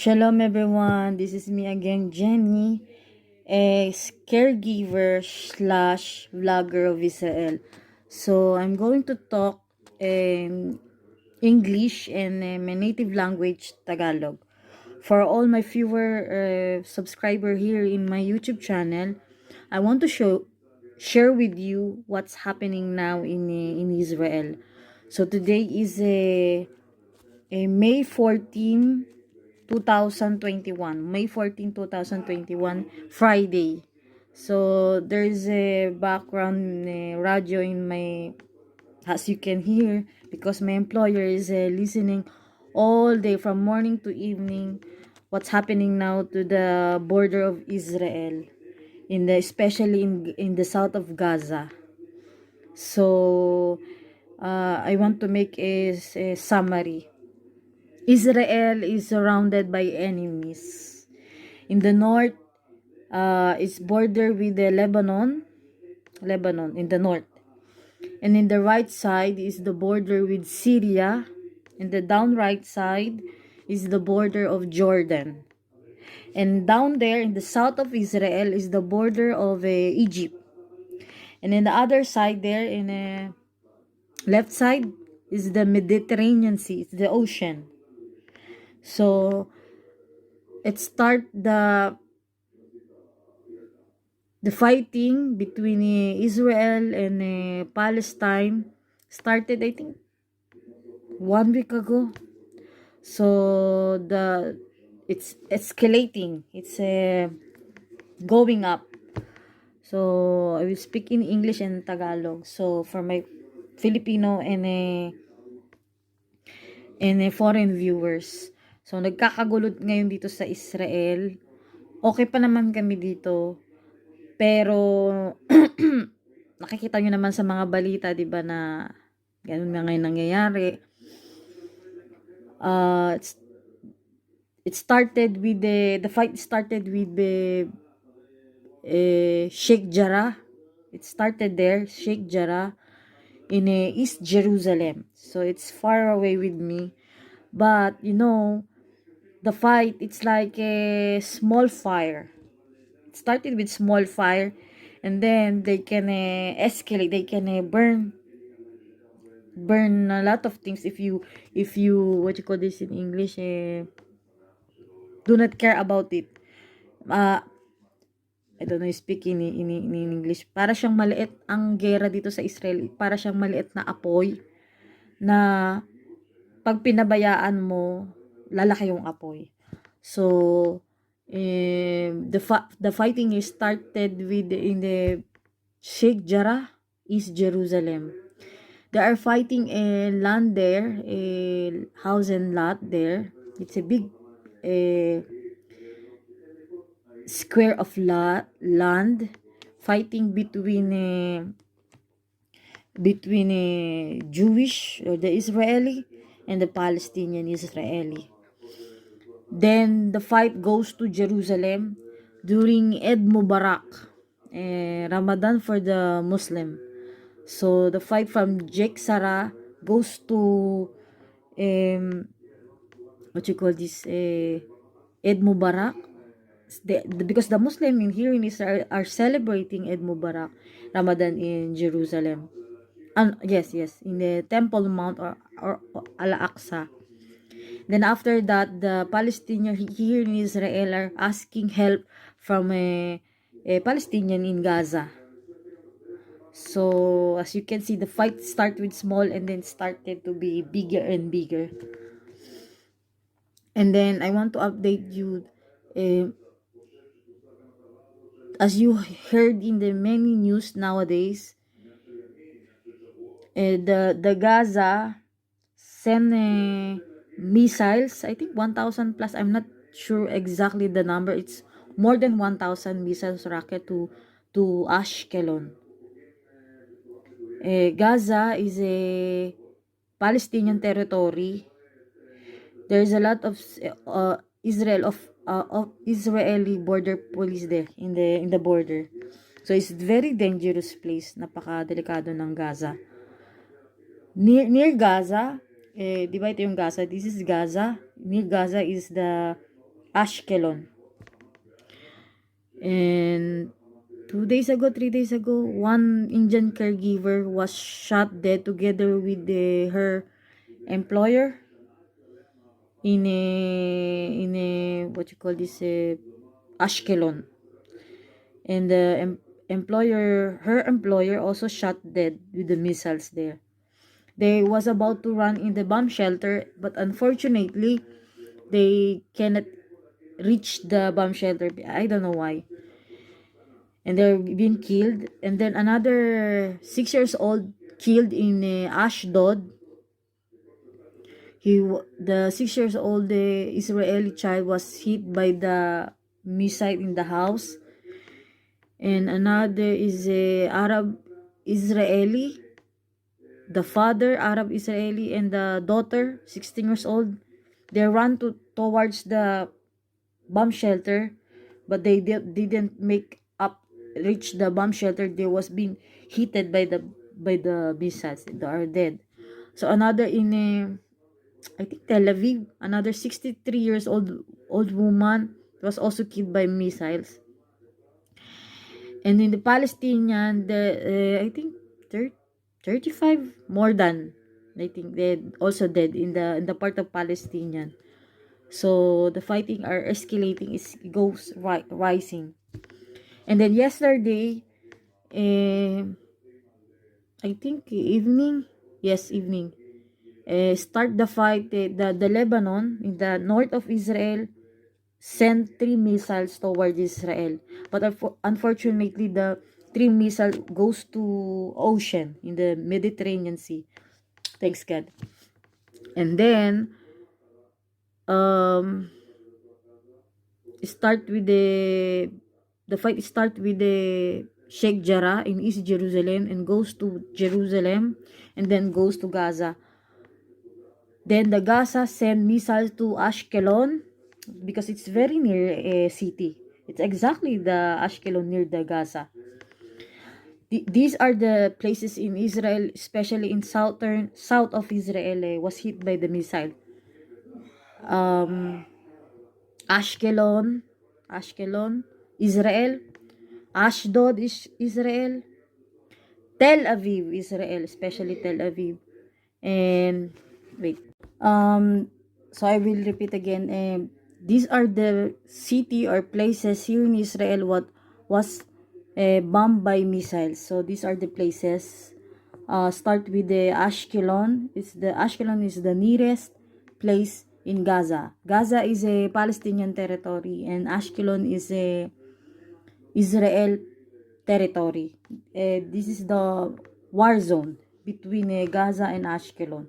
Shalom everyone, this is me again, Jenny, a caregiver slash vlogger of Israel. So I'm going to talk in English and my native language, Tagalog. For all my viewer subscriber here in my YouTube channel, I want to share with you what's happening now in Israel. So today is a May 14, 2021. May 14, 2021, Friday. So there's a background radio in my, as you can hear, because my employer is listening all day from morning to evening what's happening now to the border of Israel, especially in the south of Gaza. So I want to make a summary. Israel is surrounded by enemies. In the north, it's border with the Lebanon in the north. And in the right side is the border with Syria. And the down right side is the border of Jordan. And down there in the south of Israel is the border of Egypt. And in the other side there, in the left side, is the Mediterranean Sea, it's the ocean. So it start the fighting between Israel and Palestine started, I think, 1 week ago. So it's escalating. It's going up. So I will speak in English and Tagalog. So for my Filipino and foreign viewers. So nagkakagulot ngayon dito sa Israel. Okay pa naman kami dito. Pero nakikita nyo naman sa mga balita, 'di ba, na ganun nga ngayon nangyayari. Uh, it started with the fight started with the Sheikh Jarrah. It started there, Sheikh Jarrah, in East Jerusalem. So it's far away with me. But the fight, it's like a small fire. It started with small fire, and then they can escalate. They can burn a lot of things if you what you call this in English, do not care about it. I don't know, speak in English. Para siyang maliit ang gera dito sa Israel. Para siyang maliit na apoy na pag pinabayaan mo, lalaki yung apoy. So the fighting is started with in the Sheikh Jarrah, East Jerusalem. They are fighting a land there, a house and lot there. It's a big square of land, fighting between Jewish or the Israeli and the Palestinian Israeli. Then the fight goes to Jerusalem during Eid Mubarak, Ramadan for the Muslim. So the fight from Sheikh Jarrah goes to what you call this, Eid Mubarak. Because the Muslim in here in Israel are celebrating Eid Mubarak, Ramadan in Jerusalem. Yes, in the Temple Mount or Al-Aqsa. Then after that, the Palestinians here in Israel are asking help from a Palestinian in Gaza. So as you can see, the fight started with small and then started to be bigger and bigger. And then I want to update you, as you heard in the many news nowadays, the Gaza sent missiles, I think 1,000 plus. I'm not sure exactly the number. It's more than 1,000 missiles rocket to Ashkelon. Gaza is a Palestinian territory. There's a lot of Israeli border police there in the border. So it's very dangerous place, napaka-delikado ng Gaza. Near Gaza, di ba ito yung Gaza? This is Gaza. Near Gaza is the Ashkelon. And 2 days ago, 3 days ago, one Indian caregiver was shot dead together with her employer in a what you call this, Ashkelon. And the her employer also shot dead with the missiles there. They was about to run in the bomb shelter, but unfortunately, they cannot reach the bomb shelter. I don't know why. And they're being killed. And then another 6 years old killed in Ashdod. The 6 years old Israeli child was hit by the missile in the house. And another is a Arab Israeli. The father, Arab Israeli, and the daughter, 16 years old, they ran towards the bomb shelter, but they didn't reach the bomb shelter. They was being hit by the missiles. They are dead. So another in I think Tel Aviv, another 63 years old woman was also killed by missiles. And in the Palestinian, I think 35 more than, I think they also dead in the part of Palestinian. So the fighting are escalating, goes rising. And then yesterday, I think evening, yes, evening, start the fight. The Lebanon in the north of Israel sent 3 missiles towards Israel, but unfortunately the 3 missile goes to ocean in the Mediterranean Sea. Thanks God. And then start with the fight start with the Sheikh Jarrah in East Jerusalem and goes to Jerusalem and then goes to Gaza. Then the Gaza send missiles to Ashkelon because it's very near a city. It's exactly the Ashkelon near the Gaza. These are the places in Israel, especially in south of Israel, was hit by the missile. Ashkelon, Israel. Ashdod, Israel. Tel Aviv, Israel, especially Tel Aviv. And wait. So I will repeat again. These are the city or places here in Israel what was bombed by missiles. So these are the places. Start with the Ashkelon. Ashkelon is the nearest place in Gaza. Gaza is a Palestinian territory and Ashkelon is a Israel territory. This is the war zone between Gaza and Ashkelon.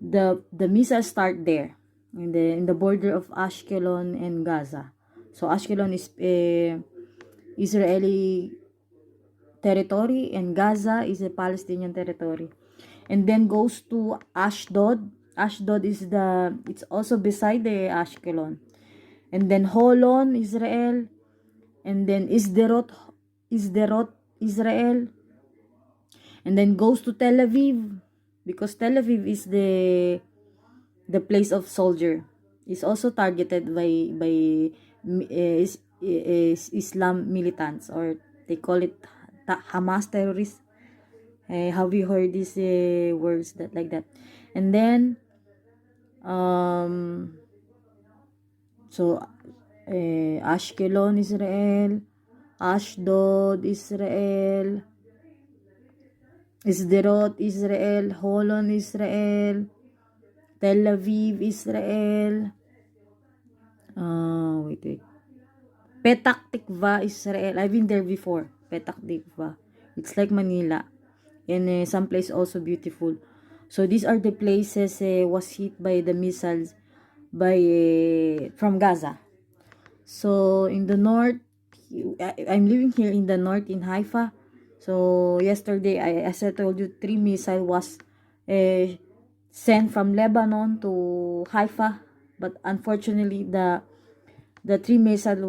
The missiles start there in the border of Ashkelon and Gaza. So Ashkelon is Israeli territory and Gaza is a Palestinian territory. And then goes to Ashdod. Ashdod is it's also beside the Ashkelon. And then Holon, Israel. And then Isderot, Israel. And then goes to Tel Aviv because Tel Aviv is the place of soldier. Is also targeted by Islam militants, or they call it Hamas terrorists. Have you heard these words that like that? And then so Ashkelon, Israel, Ashdod, Israel, Sderot, Israel, Holon, Israel, Tel Aviv, Israel, wait. Petah Tikva, Israel. I've been there before. Petah Tikva. It's like Manila. And some place also beautiful. So these are the places was hit by the missiles from Gaza. So in the north, I'm living here in the north in Haifa. So yesterday, as I told you, 3 missile was sent from Lebanon to Haifa, but unfortunately the 3 missile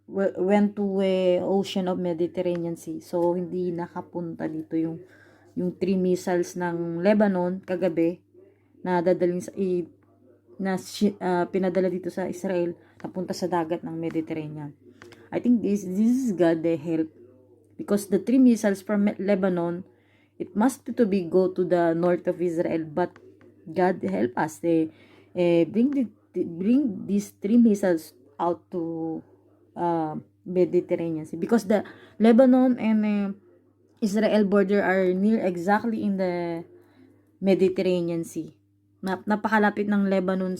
went to ocean of Mediterranean Sea. So hindi nakapunta dito yung 3 missiles ng Lebanon kagabi na dadalhin pinadala dito sa Israel, napunta sa dagat ng Mediterranean. I think this is God the help, because the 3 missiles from Lebanon, it must to be go to the north of Israel, but God help us. Bring these 3 missiles out to Mediterranean Sea, because the Lebanon and Israel border are near exactly in the Mediterranean Sea. Napakalapit ng Lebanon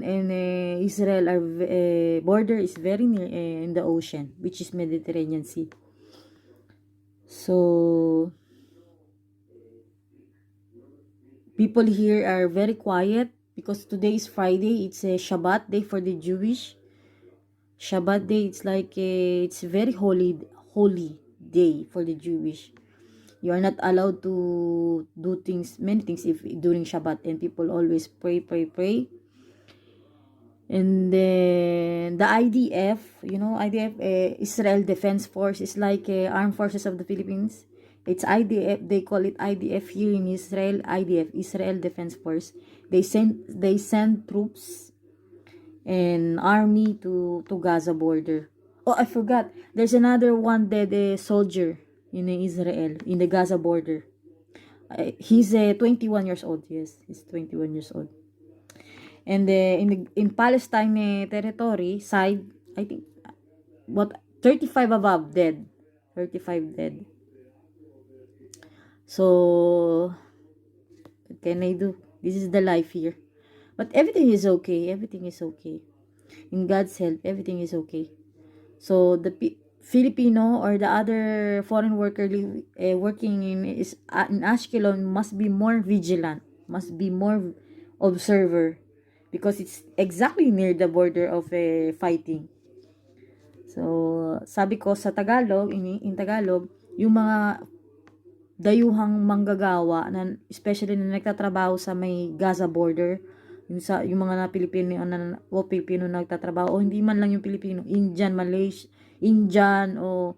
and Israel are border is very near in the ocean, which is Mediterranean Sea. So people here are very quiet because today is Friday. It's a Shabbat day for the Jewish. Shabbat day, it's like it's very holy day for the Jewish. You are not allowed to do many things if during Shabbat, and people always pray. And then the IDF, IDF, Israel Defense Force, is like Armed Forces of the Philippines. It's IDF, they call it IDF here in Israel, IDF, Israel Defense Force. They send troops and army to Gaza border. Oh, I forgot. There's another one dead soldier in Israel, in the Gaza border. He's 21 years old. Yes, he's 21 years old. And in Palestine territory side, I think 35 above dead. 35 dead. So what can I do? This is the life here. But everything is okay. Everything is okay. In God's help, everything is okay. So the Filipino or the other foreign worker working in Ashkelon must be more vigilant, must be more observer, because it's exactly near the border of fighting. So sabi ko sa Tagalog, in Tagalog, yung mga dayuhang manggagawa na especially na nagtatrabaho sa may Gaza border, yung mga na Pilipino nagtatrabaho, o hindi man lang yung Pilipino, Indian, Malaysia, Indian o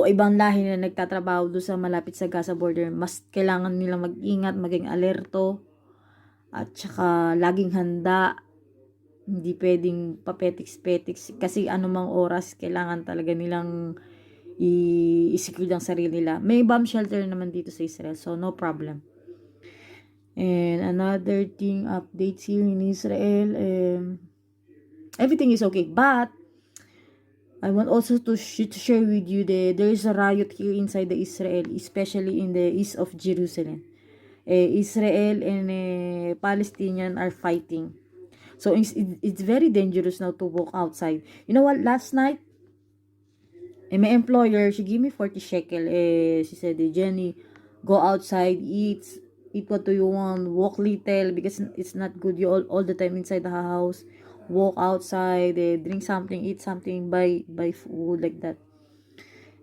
ibang lahi na nagtatrabaho doon sa malapit sa Gaza border, mas kailangan nilang mag-ingat, maging alerto, at saka laging handa. Hindi pwedeng papetiks-petiks, kasi anumang oras kailangan talaga nilang i-secure ang sarili nila. May bomb shelter naman dito sa Israel, so no problem. And another thing, updates here in Israel, everything is okay, but I want also to share with you there is a riot here inside the Israel, especially in the east of Jerusalem. Israel and Palestinian are fighting. So it's very dangerous now to walk outside. You know what? Last night, my employer, she gave me 40 shekel. She said, Jenny, go outside, eat what do you want, walk little, because it's not good you all the time inside the house. Walk outside, drink something, eat something, buy food, like that.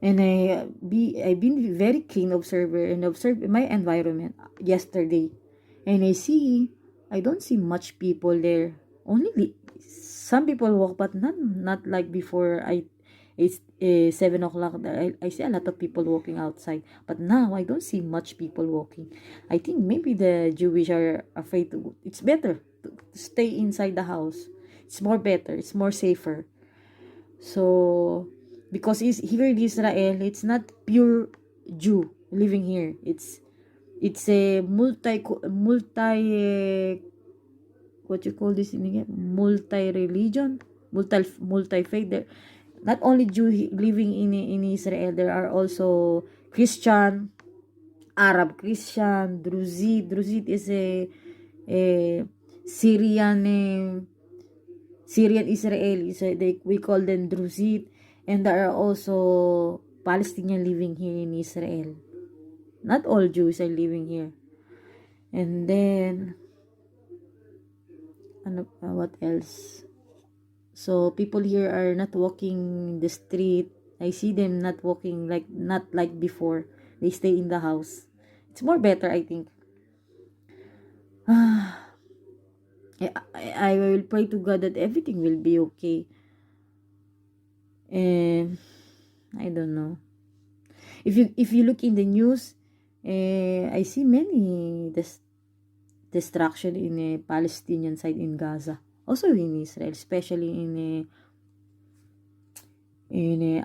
And I've been very keen observer and observe my environment yesterday, and I don't see much people there. Only some people walk, but not like before. It's 7 o'clock. I see a lot of people walking outside, but now I don't see much people walking. I think maybe the Jewish are afraid to. It's better to stay inside the house. It's more better. It's more safer. So because here in Israel, it's not pure Jew living here. It's a multi what you call this in again? Multi-religion, multi-faith. There, not only Jew living in Israel, there are also Christian, Arab Christian, Druze. Druze is a Syrian Israeli. So we call them Druze, and there are also Palestinian living here in Israel. Not all Jews are living here. And then what else? So people here are not walking the street. I see them not walking not like before. They stay in the house. It's more better, I think. I will pray to God that everything will be okay. And I don't know. If you look in the news, I see many destruction in a Palestinian side in Gaza, also in Israel, especially in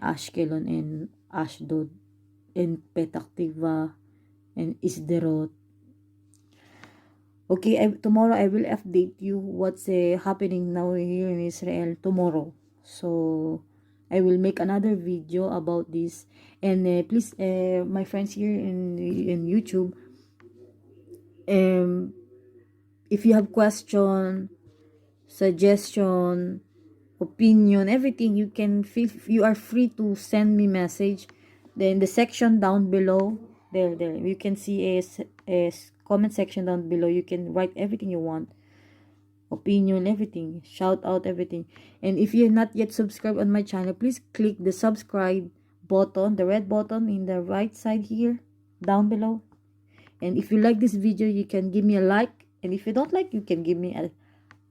Ashkelon and Ashdod and Petah Tikva and Isderot. Okay, tomorrow I will update you what's happening now here in Israel tomorrow. So I will make another video about this. And please, my friends here in YouTube, um, if you have question, suggestion, opinion, everything, you are free to send me message. Then the section down below, there you can see a comment section down below. You can write everything you want, opinion, everything, shout out everything. And if you're not yet subscribed on my channel, please click the subscribe button, the red button in the right side here down below. And if you like this video, you can give me a like, and if you don't like, you can give me a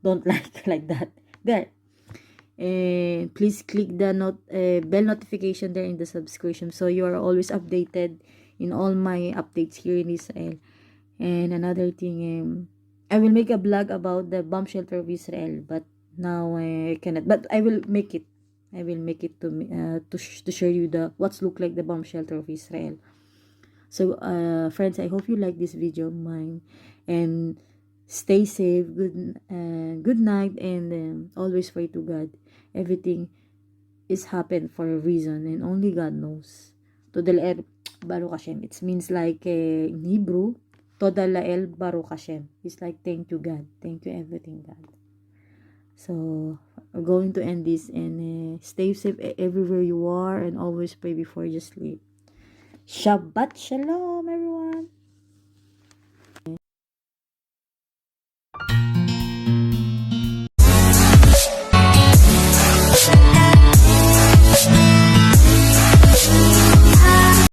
don't like that there. And please click the bell notification there in the subscription, so you are always updated in all my updates here in Israel. And another thing, I will make a blog about the bomb shelter of Israel, but now I cannot, but I will make it. I will make it to show you the what's look like the bomb shelter of Israel. So friends, I hope you like this video of mine, and stay safe, good night, and always pray to God. Everything is happened for a reason, and only God knows. Toda Lael Baruch Hashem. It means like in Hebrew, Toda Lael Baruch Hashem. It's like thank you God, thank you everything God. So we're going to end this, and stay safe everywhere you are, and always pray before you sleep. Shabbat Shalom, everyone.